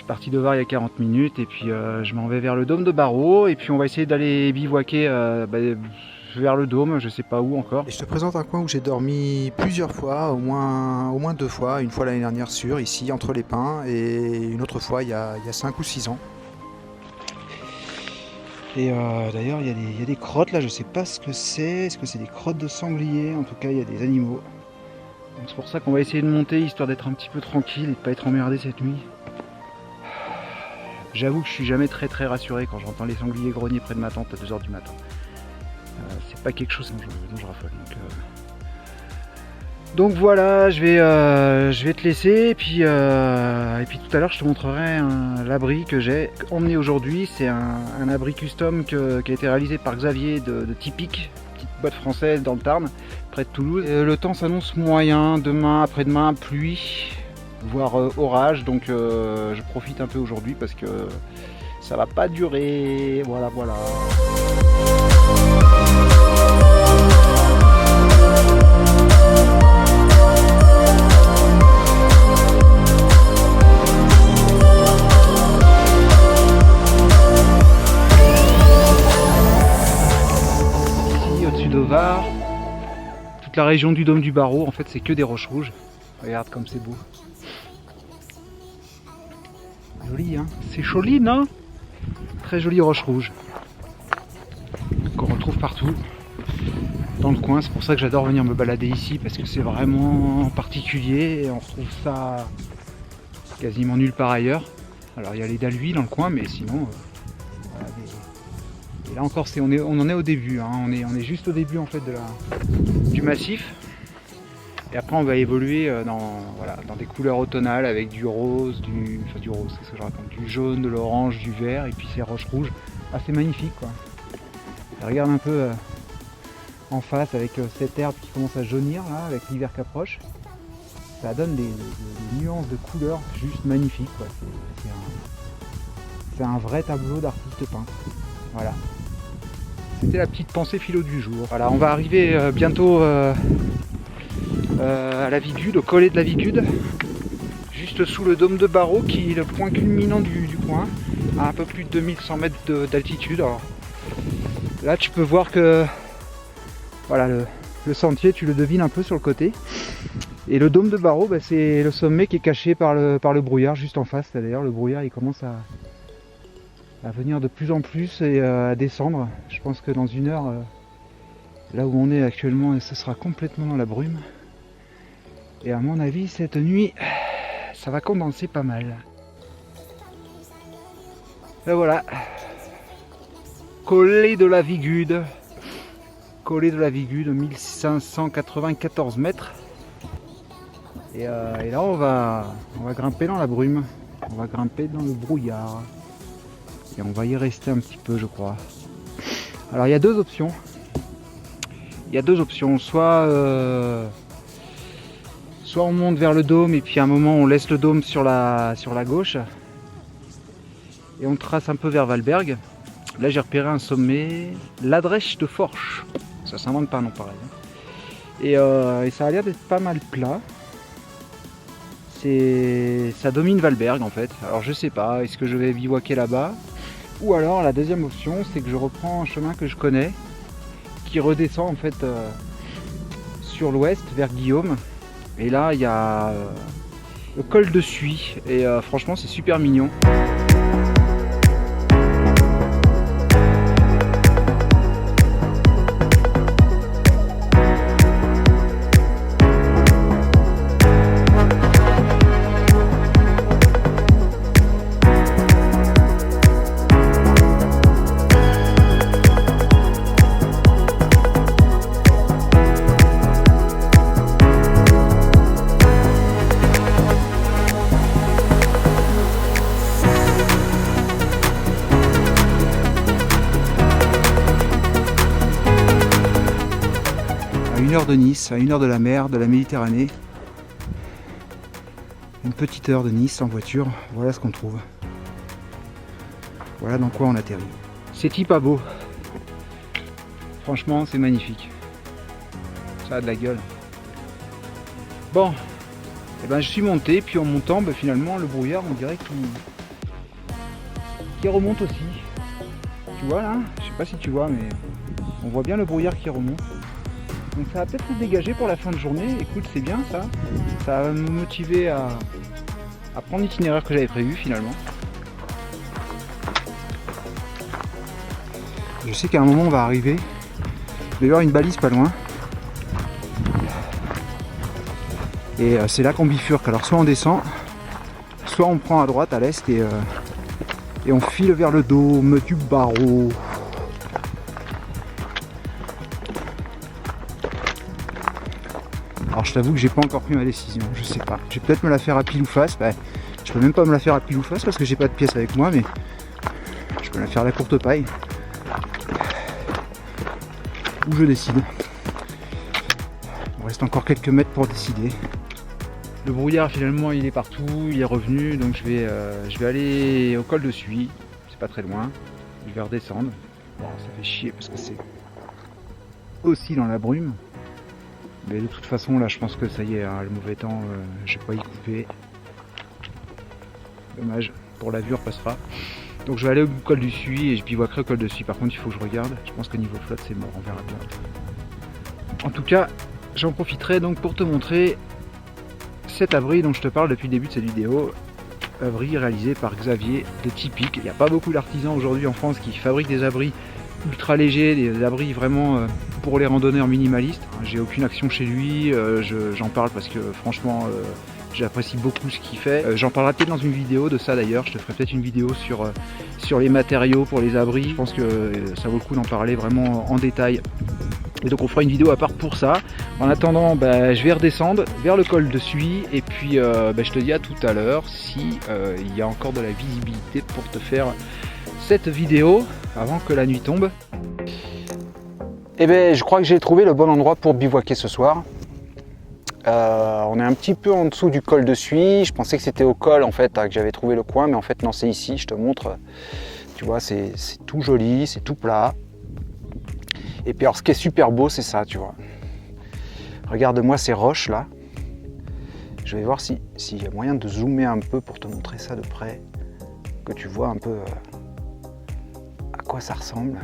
suis parti de Var il y a 40 minutes et puis je m'en vais vers le dôme de Barreau et puis on va essayer d'aller bivouaquer vers le dôme, je sais pas où encore. Et je te présente un coin où j'ai dormi plusieurs fois, au moins 2 fois. Une fois l'année dernière sûr, ici, entre les pins, et une autre fois il y a 5 ou 6 ans. Et d'ailleurs, il y a des crottes là, je sais pas ce que c'est. Est-ce que c'est des crottes de sanglier? En tout cas, il y a des animaux. Donc c'est pour ça qu'on va essayer de monter, histoire d'être un petit peu tranquille et de pas être emmerdé cette nuit. J'avoue que je suis jamais très rassuré quand j'entends les sangliers grogner près de ma tente à 2 h du matin. C'est pas quelque chose dont je raffole. Donc voilà, je vais te laisser et puis tout à l'heure je te montrerai l'abri que j'ai emmené aujourd'hui. C'est un abri custom qui a été réalisé par Xavier de Typique, petite boîte française dans le Tarn, près de Toulouse. Et le temps s'annonce moyen, demain, après-demain, pluie, voire orage, donc je profite un peu aujourd'hui parce que ça va pas durer. Voilà. De Var, toute la région du dôme du Barreau, en fait c'est que des roches rouges. Regarde comme c'est beau. Joli hein, c'est joli non? Très jolie roche rouge qu'on retrouve partout dans le coin. C'est pour ça que j'adore venir me balader ici parce que c'est vraiment particulier et on retrouve ça quasiment nulle part ailleurs. Alors il y a les Dalhuis dans le coin, mais sinon et là encore, on en est au début, hein. On est juste au début en fait du massif. Et après on va évoluer dans des couleurs automnales avec du rose, du rose, qu'est-ce que je raconte, du jaune, de l'orange, du vert et puis ces roches rouges. Ah, c'est magnifique quoi. Et regarde un peu en face avec cette herbe qui commence à jaunir là, avec l'hiver qui approche. Ça donne des nuances de couleurs juste magnifiques quoi. C'est un vrai tableau d'artiste peintre. Voilà. C'était la petite pensée philo du jour. Voilà, on va arriver bientôt à la Vigude, au collet de la Vigude, juste sous le dôme de Barreau, qui est le point culminant du coin, à un peu plus de 2100 mètres d'altitude. Alors, là, tu peux voir que voilà, le sentier, tu le devines un peu sur le côté. Et le dôme de Barreau, c'est le sommet qui est caché par le brouillard juste en face. D'ailleurs, le brouillard, il commence à venir de plus en plus et à descendre. Je pense que dans 1 heure, là où on est actuellement, ce sera complètement dans la brume. Et à mon avis, cette nuit, ça va condenser pas mal. Et voilà. Collet de la Vigude. Collet de la Vigude, 1594 mètres. Et là, on va grimper dans la brume. On va grimper dans le brouillard. Et on va y rester un petit peu, je crois. Alors il y a 2 options. Soit on monte vers le dôme et puis à un moment on laisse le dôme sur la gauche et on trace un peu vers Valberg. Là j'ai repéré un sommet, l'Adrèche de Forche. Ça s'invente pas non pareil. Et ça a l'air d'être pas mal plat. Ça domine Valberg en fait. Alors je sais pas, est-ce que je vais bivouaquer là-bas? Ou alors la deuxième option, c'est que je reprends un chemin que je connais, qui redescend en fait sur l'ouest vers Guillaume. Et là il y a le col de Suy et franchement c'est super mignon. À 1 heure de Nice, à 1 heure de la mer, de la Méditerranée. Une petite heure de Nice en voiture, voilà ce qu'on trouve. Voilà dans quoi on atterrit. C'est pas beau. Franchement, c'est magnifique. Ça a de la gueule. Bon, et ben je suis monté, puis en montant, finalement, le brouillard, on dirait qui remonte aussi. Tu vois là? Je sais pas si tu vois, mais on voit bien le brouillard qui remonte. Donc ça va peut-être se dégager pour la fin de journée. Écoute, c'est bien ça. Ça va me motiver à prendre l'itinéraire que j'avais prévu finalement. Je sais qu'à un moment on va arriver. Il va y avoir une balise pas loin. Et c'est là qu'on bifurque. Alors soit on descend, soit on prend à droite, à l'est et on file vers le dôme du barreau. Alors je t'avoue que j'ai pas encore pris ma décision, je sais pas. Je vais peut-être me la faire à pile ou face. Bah, je peux même pas me la faire à pile ou face parce que j'ai pas de pièces avec moi, mais je peux la faire à la courte paille. Où je décide. Il reste encore quelques mètres pour décider. Le brouillard finalement il est partout, il est revenu, donc je vais aller au col de Suy, c'est pas très loin, je vais redescendre. Bon, ça fait chier parce que c'est aussi dans la brume, mais de toute façon là je pense que ça y est, hein, le mauvais temps, je vais pas y couper. Dommage, pour la vue on passera. Donc je vais aller au col du Suy et je bivouaquerai au col de Suy. Par contre il faut que je regarde, je pense que niveau flotte c'est mort, on verra bien. En tout cas, j'en profiterai donc pour te montrer cet abri dont je te parle depuis le début de cette vidéo. Abri réalisé par Xavier de Typique. Il n'y a pas beaucoup d'artisans aujourd'hui en France qui fabriquent des abris ultra légers, des abris vraiment pour les randonneurs minimalistes. J'ai aucune action chez lui, j'en parle parce que franchement j'apprécie beaucoup ce qu'il fait. J'en parlerai peut-être dans une vidéo de ça d'ailleurs, je te ferai peut-être une vidéo sur les matériaux pour les abris. Je pense que ça vaut le coup d'en parler vraiment en détail. Et donc on fera une vidéo à part pour ça. En attendant, je vais redescendre vers le col de Suy et puis je te dis à tout à l'heure si il y a encore de la visibilité pour te faire cette vidéo avant que la nuit tombe. Et je crois que j'ai trouvé le bon endroit pour bivouaquer ce soir. On est un petit peu en dessous du col de Suy. Je pensais que c'était au col en fait que j'avais trouvé le coin, mais en fait non, c'est ici. Je te montre. Tu vois, c'est tout joli, c'est tout plat. Et puis alors ce qui est super beau, c'est ça, tu vois. Regarde-moi ces roches là. Je vais voir s'il y a moyen de zoomer un peu pour te montrer ça de près. Que tu vois un peu à quoi ça ressemble.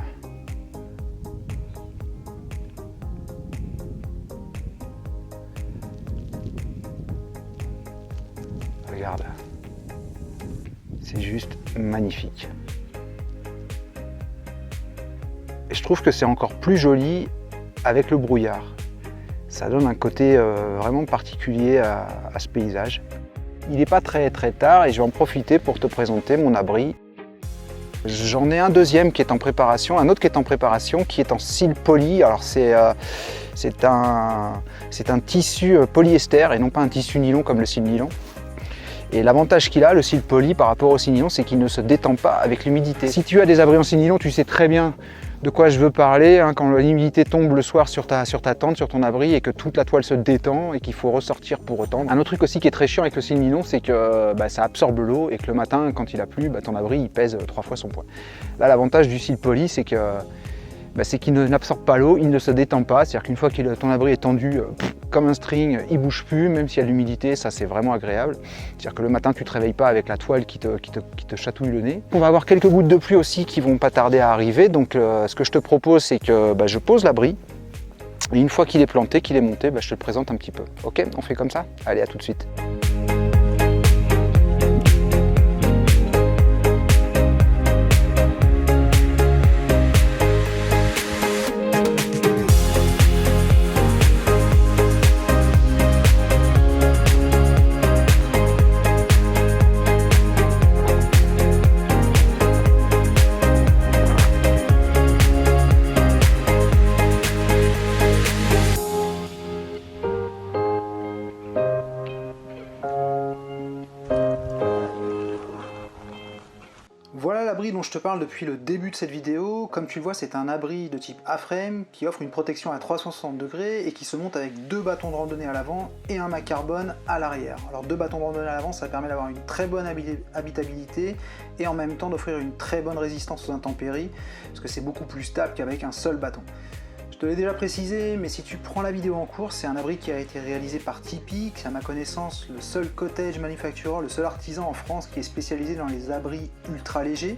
Regarde. C'est juste magnifique. Et je trouve que c'est encore plus joli avec le brouillard. Ça donne un côté vraiment particulier à ce paysage. Il n'est pas très tard et je vais en profiter pour te présenter mon abri. J'en ai un deuxième qui est en préparation, un autre qui est en préparation, qui est en cils poly. Alors c'est un tissu polyester et non pas un tissu nylon comme le cils nylon. Et l'avantage qu'il a, le cils poly, par rapport au cils nylon, c'est qu'il ne se détend pas avec l'humidité. Si tu as des abris en cils nylon, tu sais très bien de quoi je veux parler, hein, quand l'humidité tombe le soir sur ta tente, sur ton abri, et que toute la toile se détend et qu'il faut ressortir pour retendre. Un autre truc aussi qui est très chiant avec le cils nylon, c'est que ça absorbe l'eau et que le matin, quand il a plu, ton abri il pèse 3 fois son poids. Là, l'avantage du cils poly, c'est que qu'il n'absorbe pas l'eau, il ne se détend pas, c'est-à-dire qu'une fois que ton abri est tendu comme un string, il bouge plus, même s'il y a de l'humidité, ça c'est vraiment agréable. C'est-à-dire que le matin tu ne te réveilles pas avec la toile qui te chatouille le nez. On va avoir quelques gouttes de pluie aussi qui vont pas tarder à arriver, donc ce que je te propose c'est que je pose l'abri, et une fois qu'il est planté, qu'il est monté, je te le présente un petit peu. Ok, on fait comme ça? Allez, à tout de suite. Voilà l'abri dont je te parle depuis le début de cette vidéo. Comme tu le vois, c'est un abri de type A-frame qui offre une protection à 360 degrés et qui se monte avec 2 bâtons de randonnée à l'avant et un mât carbone à l'arrière. Alors 2 bâtons de randonnée à l'avant, ça permet d'avoir une très bonne habitabilité et en même temps d'offrir une très bonne résistance aux intempéries parce que c'est beaucoup plus stable qu'avec un seul bâton. Je Je te l'ai déjà précisé, mais si tu prends la vidéo en cours, c'est un abri qui a été réalisé par Tipeee, qui est à ma connaissance le seul cottage manufacturer, le seul artisan en France qui est spécialisé dans les abris ultra légers.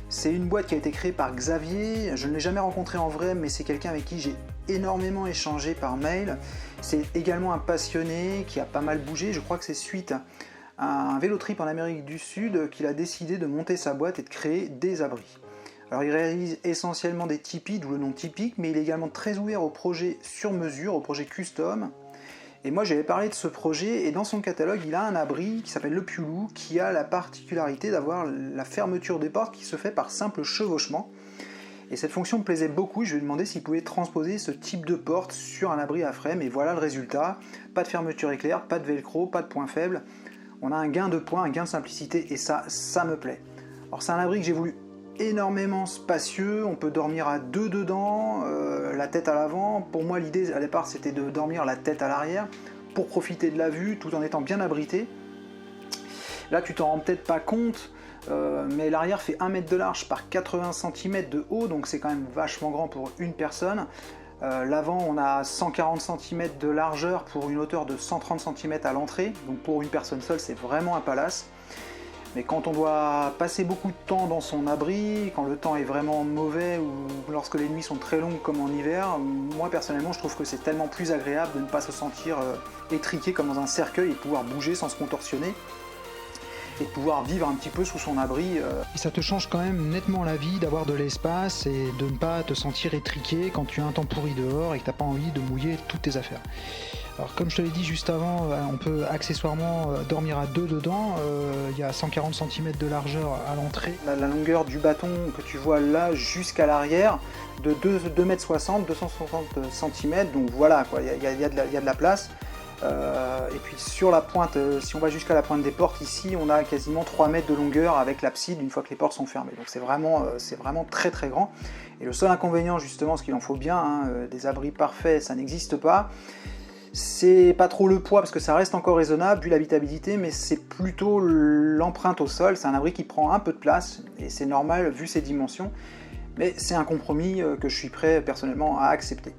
C'est une boîte qui a été créée par Xavier, je ne l'ai jamais rencontré en vrai, mais c'est quelqu'un avec qui j'ai énormément échangé par mail. C'est également un passionné qui a pas mal bougé, je crois que c'est suite à un vélo trip en Amérique du Sud qu'il a décidé de monter sa boîte et de créer des abris. Alors il réalise essentiellement des tipis, d'où le nom typique, mais il est également très ouvert aux projets sur mesure, aux projets custom. Et moi j'avais parlé de ce projet, et dans son catalogue il a un abri qui s'appelle le Piulou, qui a la particularité d'avoir la fermeture des portes qui se fait par simple chevauchement. Et cette fonction me plaisait beaucoup, je lui ai demandé s'il pouvait transposer ce type de porte sur un abri à frame, et voilà le résultat. Pas de fermeture éclair, pas de velcro, pas de point faible. On a un gain de poids, un gain de simplicité, et ça me plaît. Alors c'est un abri que j'ai voulu énormément spacieux, on peut dormir à deux dedans, la tête à l'avant. Pour moi l'idée à départ c'était de dormir la tête à l'arrière pour profiter de la vue tout en étant bien abrité. Là tu t'en rends peut-être pas compte, mais l'arrière fait 1 mètre de large par 80 cm de haut, donc c'est quand même vachement grand pour une personne. L'avant on a 140 cm de largeur pour une hauteur de 130 cm à l'entrée, donc pour une personne seule c'est vraiment un palace. Mais quand on doit passer beaucoup de temps dans son abri, quand le temps est vraiment mauvais ou lorsque les nuits sont très longues comme en hiver, moi personnellement je trouve que c'est tellement plus agréable de ne pas se sentir étriqué comme dans un cercueil et de pouvoir bouger sans se contorsionner et de pouvoir vivre un petit peu sous son abri. Et ça te change quand même nettement la vie d'avoir de l'espace et de ne pas te sentir étriqué quand tu as un temps pourri dehors et que tu n'as pas envie de mouiller toutes tes affaires. Alors comme je te l'ai dit juste avant, on peut accessoirement dormir à deux dedans, il y a 140 cm de largeur à l'entrée. La longueur du bâton que tu vois là jusqu'à l'arrière, de 2,60 m, 260 cm, donc voilà, il y a de la place. Et puis sur la pointe, si on va jusqu'à la pointe des portes, ici on a quasiment 3 mètres de longueur avec l'abside une fois que les portes sont fermées. Donc c'est vraiment très très grand. Et le seul inconvénient justement, ce qu'il en faut bien, des abris parfaits, ça n'existe pas. C'est pas trop le poids parce que ça reste encore raisonnable vu l'habitabilité, mais c'est plutôt l'empreinte au sol. C'est un abri qui prend un peu de place et c'est normal vu ses dimensions, mais c'est un compromis que je suis prêt personnellement à accepter.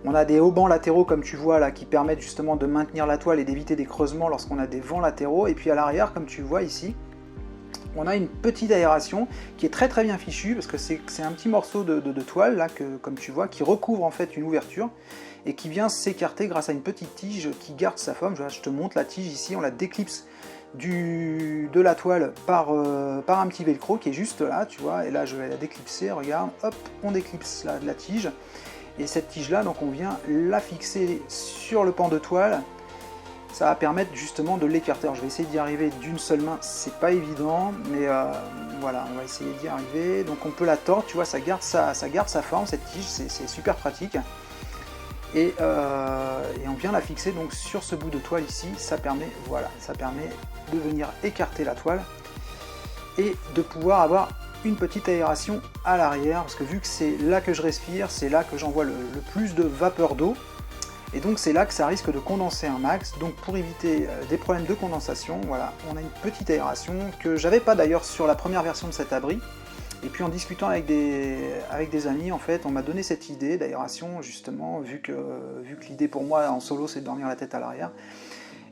On a des haubans latéraux comme tu vois là qui permettent justement de maintenir la toile et d'éviter des creusements lorsqu'on a des vents latéraux, et puis à l'arrière comme tu vois ici on a une petite aération qui est très très bien fichue parce que c'est un petit morceau de toile là comme tu vois qui recouvre en fait une ouverture et qui vient s'écarter grâce à une petite tige qui garde sa forme. Je te montre la tige ici, on la déclipse de la toile par un petit velcro qui est juste là, tu vois, et là je vais la déclipser, regarde, hop, on déclipse la tige, et cette tige là, donc on vient la fixer sur le pan de toile. Ça va permettre justement de l'écarter. Alors je vais essayer d'y arriver d'une seule main, c'est pas évident, mais voilà, on va essayer d'y arriver. Donc on peut la tordre, tu vois, ça garde sa forme, cette tige, c'est super pratique. Et on vient la fixer donc sur ce bout de toile ici, ça permet de venir écarter la toile et de pouvoir avoir une petite aération à l'arrière, parce que vu que c'est là que je respire, c'est là que j'envoie le plus de vapeur d'eau, et donc c'est là que ça risque de condenser un max. Donc pour éviter des problèmes de condensation, voilà, on a une petite aération que j'avais pas d'ailleurs sur la première version de cet abri. Et puis en discutant avec des amis, en fait, on m'a donné cette idée d'aération, justement, vu que l'idée pour moi en solo c'est de dormir la tête à l'arrière.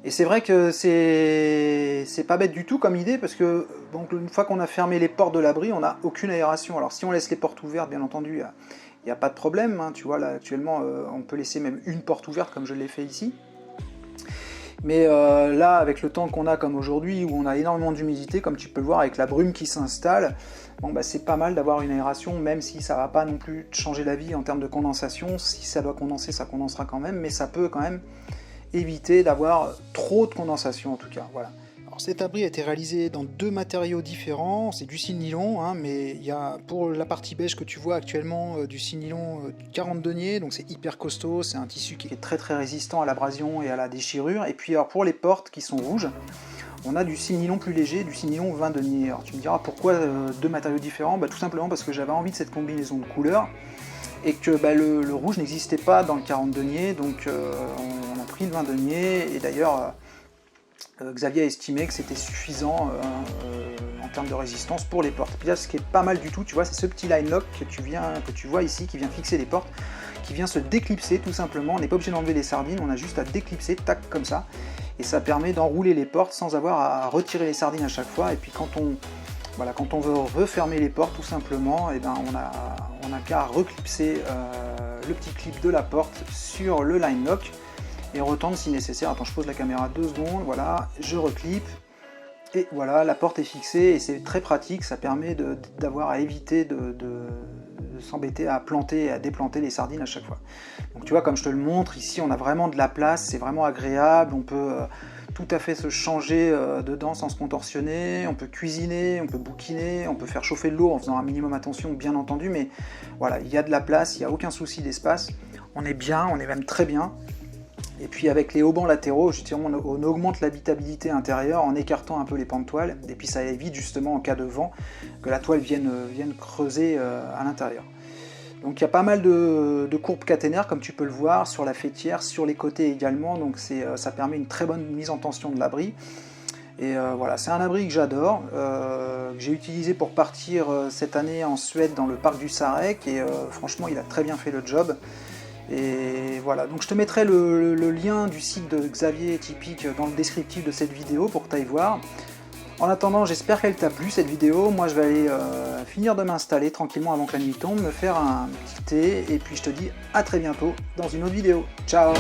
Et c'est vrai que c'est pas bête du tout comme idée, parce que donc, une fois qu'on a fermé les portes de l'abri, on n'a aucune aération. Alors si on laisse les portes ouvertes, bien entendu, il n'y a pas de problème, hein, tu vois, là actuellement on peut laisser même une porte ouverte comme je l'ai fait ici. Mais là, avec le temps qu'on a comme aujourd'hui, où on a énormément d'humidité, comme tu peux le voir avec la brume qui s'installe, bon, bah, c'est pas mal d'avoir une aération, même si ça va pas non plus changer la vie en termes de condensation. Si ça doit condenser, ça condensera quand même, mais ça peut quand même éviter d'avoir trop de condensation en tout cas. Voilà. Alors cet abri a été réalisé dans deux matériaux différents, c'est du Synilon, hein, mais il y a pour la partie beige que tu vois actuellement du Synilon 40 deniers, donc c'est hyper costaud, c'est un tissu qui est très très résistant à l'abrasion et à la déchirure. Et puis alors pour les portes qui sont rouges, on a du Synilon plus léger, du Synilon 20 deniers. Alors tu me diras pourquoi deux matériaux différents, bah, tout simplement parce que j'avais envie de cette combinaison de couleurs et que bah, le rouge n'existait pas dans le 40 deniers, donc on a pris le 20 deniers, et d'ailleurs Xavier a estimé que c'était suffisant en termes de résistance pour les portes. Puis là, ce qui est pas mal du tout, tu vois, c'est ce petit line lock que tu vois ici, qui vient fixer les portes, qui vient se déclipser tout simplement. On n'est pas obligé d'enlever les sardines, on a juste à déclipser, tac, comme ça. Et ça permet d'enrouler les portes sans avoir à retirer les sardines à chaque fois. Et puis quand on veut refermer les portes tout simplement, et ben on a qu'à reclipser le petit clip de la porte sur le line lock et retendre si nécessaire. Attends, je pose la caméra 2 secondes, voilà, je reclipe. Et voilà, la porte est fixée et c'est très pratique, ça permet d'avoir à éviter de s'embêter à planter et à déplanter les sardines à chaque fois. Donc tu vois, comme je te le montre, ici on a vraiment de la place, c'est vraiment agréable, on peut tout à fait se changer dedans sans se contorsionner, on peut cuisiner, on peut bouquiner, on peut faire chauffer de l'eau en faisant un minimum attention bien entendu, mais voilà, il y a de la place, il n'y a aucun souci d'espace, on est bien, on est même très bien. Et puis avec les haubans latéraux, justement, on augmente l'habitabilité intérieure en écartant un peu les pans de toile, et puis ça évite justement en cas de vent que la toile vienne creuser à l'intérieur. Donc il y a pas mal de courbes caténaires comme tu peux le voir sur la faîtière, sur les côtés également, donc ça permet une très bonne mise en tension de l'abri. Et voilà, c'est un abri que j'adore, que j'ai utilisé pour partir cette année en Suède dans le parc du Sarek, et franchement il a très bien fait le job. Et voilà, donc je te mettrai le lien du site de Xavier Typique dans le descriptif de cette vidéo pour que tu ailles voir. En attendant, j'espère qu'elle t'a plu cette vidéo. Moi je vais aller finir de m'installer tranquillement avant que la nuit tombe, me faire un petit thé, et puis je te dis à très bientôt dans une autre vidéo. Ciao!